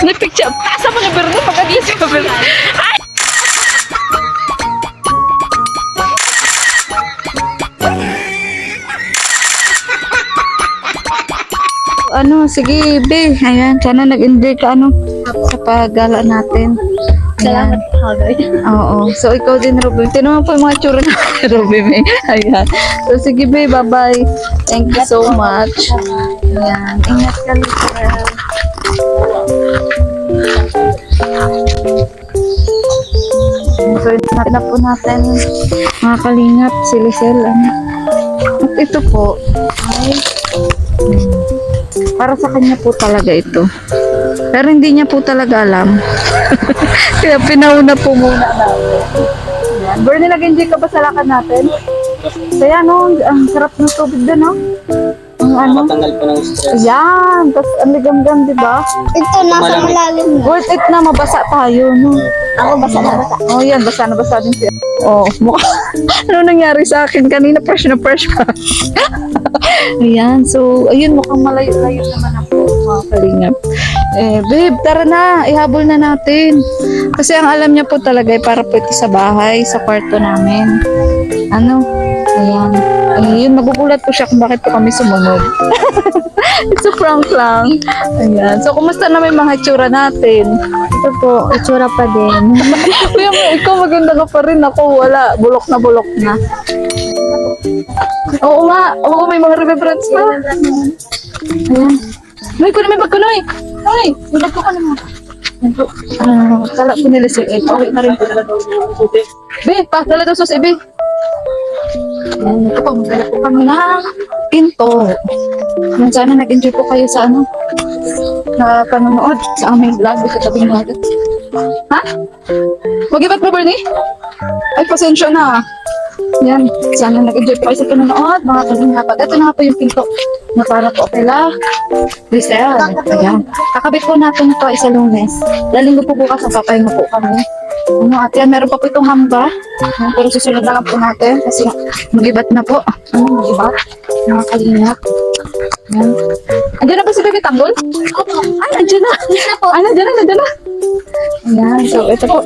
Nag-picture. Tasa mo na Bernie, pag-agising ka Bernie. Ay! Ano, sige, be. Ayan, sana nag-enjoy ka, sa paggala natin. Salamat po, guys. Oo. So, ikaw din, Ruby. Tinan mo po yung mga tsura na Ruby May. Ayan. So, sige, be. Bye-bye. Thank you so much. Ayan. Ingat ka, Lisel. So, natin na po natin mga kalingap si Lisel. At ito po ay para sa kanya po talaga ito. Pero hindi niya po talaga alam. Kaya pinauna po muna natin. Ayan. Bernie, nag-enjoy ka ba sa lakad natin? Kaya ang sarap ng tubig doon, no? Ang Matanggal po ng stress. Ayan, tapos ang ligam-gam, di ba? Ito, nasa malalim na. Worth it na, mabasa tayo, no? Ako basa na basa. Oh, yan, basa na basa din siya. Oh, mukha. Ano nangyari sa akin? Kanina fresh na fresh pa. Ayan, so, ayun, mukhang malayo-layo naman ako, mga kalingap. Babe, tara na. Ihabol na natin. Kasi ang alam niya po talaga ay para po ito sa bahay, sa kwarto namin. Ano? Ayan. Yun, magugulat po siya kung bakit po kami sumunod. It's a prank lang. Ayan. So, kumusta na may mga itsura natin? Ito po, itsura pa din. Kuya mo, ikaw maganda ka pa rin. Ako, wala. Bulok na bulok na. Oo nga. Oo, may mga remembrance pa. Ayan. Noy, kunin mo yung bag ko, Noy. Noy, yung bag ko ka naman. Kala po nila si Ed. Okay na rin. Be, dala daw sa si Be. Ayan, ito po, magdala po kami ng pinto. Yan, sana nag-enjoy po kayo sa ano, na panonood sa aming vlog sa tabing dagat. Ha? Mag-ibat mo, Bernie? Ay, pasensya na. Yan, sana nag-enjoy po kayo sa panonood, mga kalingapad. Ito na nga po yung pinto na para po kila Rizal. Ayan. Kakabit po natin ito isa Lunes. Daling po bukas ang papahinga po kami. Ano, at yan, meron pa po itong hamba. Yan, pero susunod na lang po natin kasi mag-ibat na po. Ano, mag-ibat? Mga kalingap. Yan. Andiyan na ba si Bebe Tanggol? Ay, andiyan na. Ay, nandiyan na. Ayan, so ito po.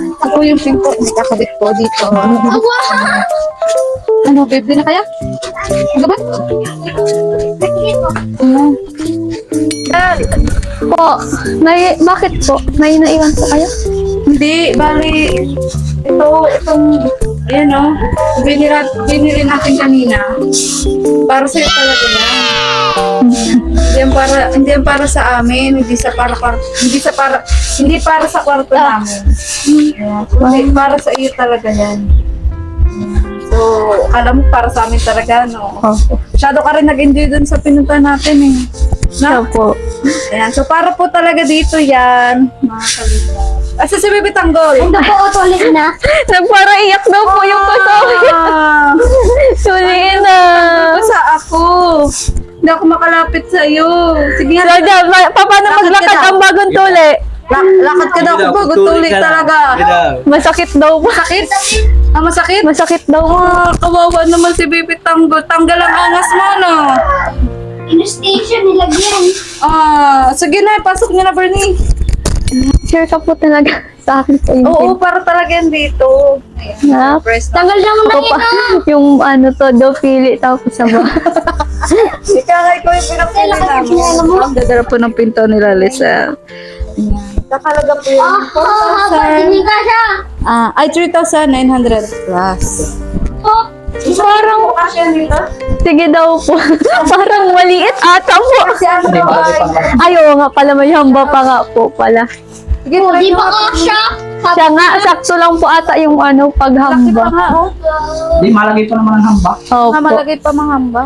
Ito po yung pinto. Nakakabit po dito. Ano, babe, di na kaya? Magabat? Ayan. Bakit po? May naiwan po kayo? Hindi, bali, itong, ayan o, binili natin kanina. Para sa'yo talaga yan. Hindi yan para sa amin, hindi para sa kwarto namin. Ayan, hindi para sa iyo talaga yan. So, akala mo para sa amin talaga, no? Masyado ka rin nag-enjoy dun sa pinunta natin eh. No? po. Ayan, so para po talaga dito yan, mga kalingap. Asa si Bebe Tanggol? Ito po, tulis na. Nagpara iyak daw po yung kasama. Suliin na. Sa ako. Hindi ako makalapit sa iyo. Sige nga. Paano maglakad ang bagong tuli? Lakad ka daw ako po. Gutulik talaga. Masakit daw po. Masakit? Ah, masakit? Masakit daw po. Kawawa naman si Bebe Tanggol. Tanggal ang angas mo, no? Station nilagyan. Sige na. Pasok niyo na, Bernie. Sure ka po talaga sa akin po yung Oo, para talaga yan dito. na. Press na. Tanggal naman na yung ano to, daw pili tapos sa ba. Ika nga, ikaw yung pinapili namin. Ang dadala po ng pinto nila, Lisa. Kakalaga po yun. 4,000. Ay, 3,900 plus. Parang, sige daw po. Parang maliit ata po. Ayaw nga pala, may hamba pa nga po pala. Sige, di ba ka siya? Siya nga, sakto lang po ata yung ano, paghamba. Di, malagay pa naman ang hamba. Opo. Malagay pa mga hamba.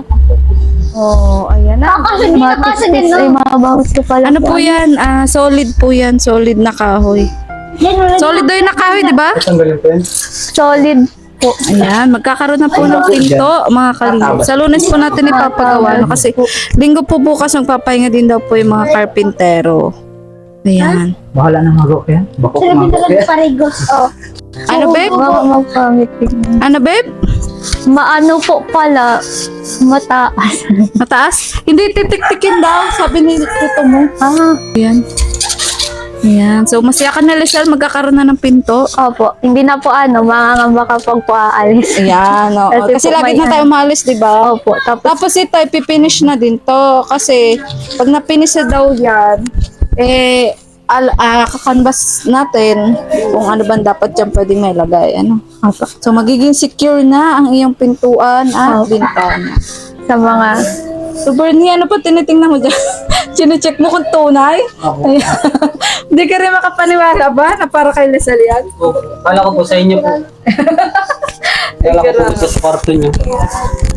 Oh, ayan na. Matitis ay mabawas ko pala. Ano po yan? Solid po yan. Solid na kahoy. Solid daw yung na kahoy, di ba? Tanggalin po yan. Solid po. Ayan, magkakaroon na po ng pinto, mga kalingap. Sa Lunes po natin ipapagawa. No? Kasi linggo po bukas magpapahinga din daw po yung mga karpintero. Ayan. Bahala na mag-rock yan. Bakok mag-rock Parigos. Oh. Ano, babe? Ano, babe? Maano po pala, mataas. Mataas? Hindi, titik-tikin daw. Sabi ni tito mo. Ayan. Ayan. So, masaya ka na, Lizelle. Magkakaroon na ng pinto. Opo, hindi na po mangangamba kapag po aalis. Ayan. Oo. Kasi po lagi may na tayo maalis, di ba? Opo, Tapos ito, ipipinish na din to. Kasi, pag napinish na daw yan, kakanvas natin kung ano ba dapat dyan pwedeng may lagay. Ano? So, magiging secure na ang iyong pintuan at bintana. sa mga So, Bernie, ano pa tinitingnan mo dyan? Chine-check mo kung tunay? Ayan. Hindi ka rin makapaniwala ba na para kay Lizelle yan? Kala ko po sa inyo po. Kala ko po sa kwarto niyo.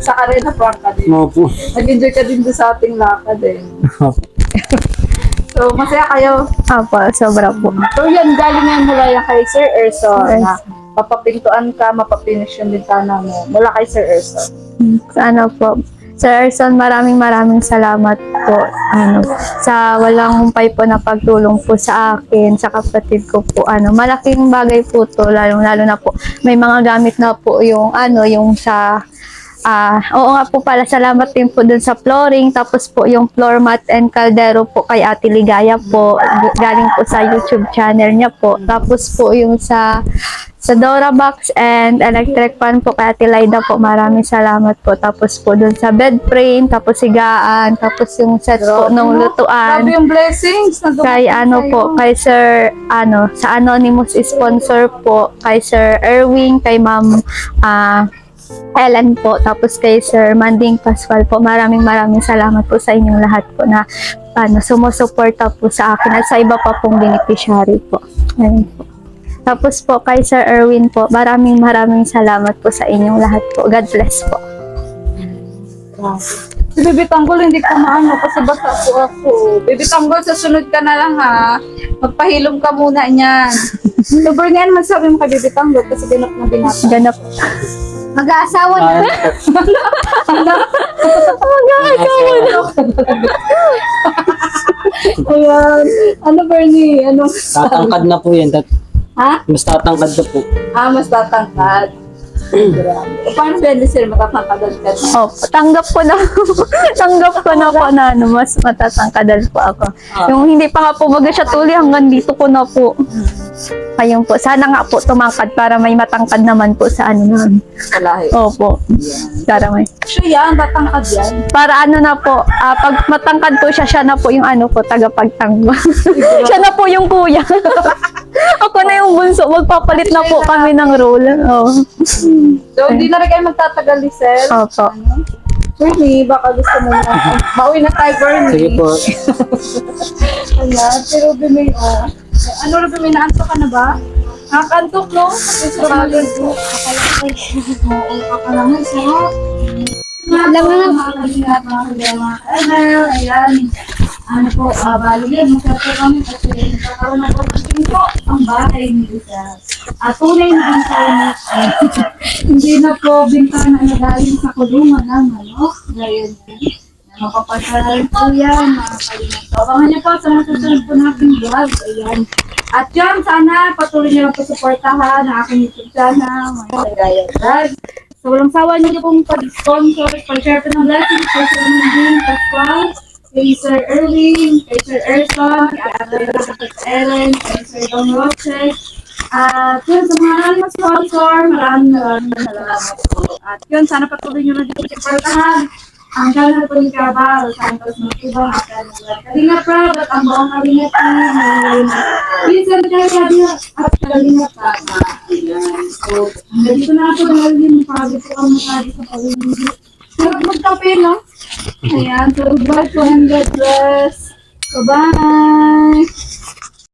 Sa arena park ka din. Opo. Nag-enjoy ka din doon sa ating lakad eh. So, masaya kayo. Opo, sobra po. So, yan, galing yan mula yan kay Sir Erson na mapapintuan ka, mapapinish yung bintana mo mula kay Sir Erson. Sana po. Sir Erson, maraming salamat po sa walang humpay po na pagtulong po sa akin, sa kapatid ko po. Malaking bagay po to, lalo na po may mga gamit na po yung yung sa Oo nga po pala, salamat din po dun sa flooring. Tapos po yung floor mat and kaldero po kay Ate Ligaya po. Galing po sa YouTube channel niya po. Tapos po yung sa Dora Box and electric fan po kay Ate Laida po. Maraming salamat po. Tapos po dun sa bed frame, tapos higaan, tapos yung set po ng lutuan. Grabe yung blessings na Kay dumating sa'yo. kay Sir sa anonymous sponsor po, kay Sir Erwin, kay Ma'am Ellen po, tapos kay Sir Manding Pascual po. Maraming salamat po sa inyong lahat po na sumusuporta po sa akin at sa iba pa pong beneficiary po. Ayun po. Tapos po kay Sir Erwin po, maraming salamat po sa inyong lahat po. God bless po. Si Baby Tanggol, hindi ko maano kasi basta po ako. Baby Tanggol, sa sunod ka na lang ha. Magpahilom ka muna niyan. Sobrang nga naman sabi mo kay Baby Tanggol kasi ganap na binata. Ganap. Mag-aasawa na. Ayan. Ano, Bernie? Ano? Tatangkad na po yan. Ha? Mas tatangkad na po. Mas tatangkad. Grabe. Paano pwede sila matatangkadal ka? Opo, tanggap ko na. Tanggap ko na po na mas matatangkadal po ako. Yung hindi pa nga po baga siya tuloy, hanggang dito ko na po. Ayun po, sana nga po tumangkad para may matangkad naman po sa ano namin. Walahi. Opo. Para may. Sure yan, tatangkad yan. Para ano na po, pag matangkad po siya, siya na po yung ano po, tagapagtanggol. Siya na po yung kuya. Ako na yung bunso, magpapalit na po kami ng role. Oh. So, hindi na rin kayo magtatagal, Lisel. Opo. Bernie, baka gusto mo na. Mauwi na tayo, Bernie. Sige po. Ayan, si Ruby May, ano Ruby May, naantok ka na ba? Nakakantok, no? Kasi sa bagay po. Akala mo, sarap. Alam mo na. Ayan. Ano po, bali yan, magkato kami kasi nagkakaroon na po kasi po ang bahay ni Isa. Tunay na internet. Hindi na po bintana na galing sa kulungan ng manok. Ngayon, mapapasaral po yan, mga kalimang. So, abangan niyo po sa masusunod po natin vlog. Ayan. At yun, sana patuloy niyo lang po supportahan ang aking YouTube channel, mga Ligaya Vlog. So, walang sawa niyo pong pag-sponsor, pag-share po ng blessings, kay Sir Manding Pascual, kay Sir Erwin, kay Sir Erson, kay Ate Ellen, kay Sir Don Roches. At yun, sa mga nalang sponsor, maraming salamat po. At yun, sana patuloy nyo na dito supportahan ang channel po ni Carabao, Santos Matubang, at Kalinga Proud, at ang buong Kalinga Team, Vincent Carabao, at Kalinga Tama. So, dito na po dahil yung pagod po kami sa pag-ibig. Sarap magkape, no? Ayan, so goodbye po and God bless. Bye-bye!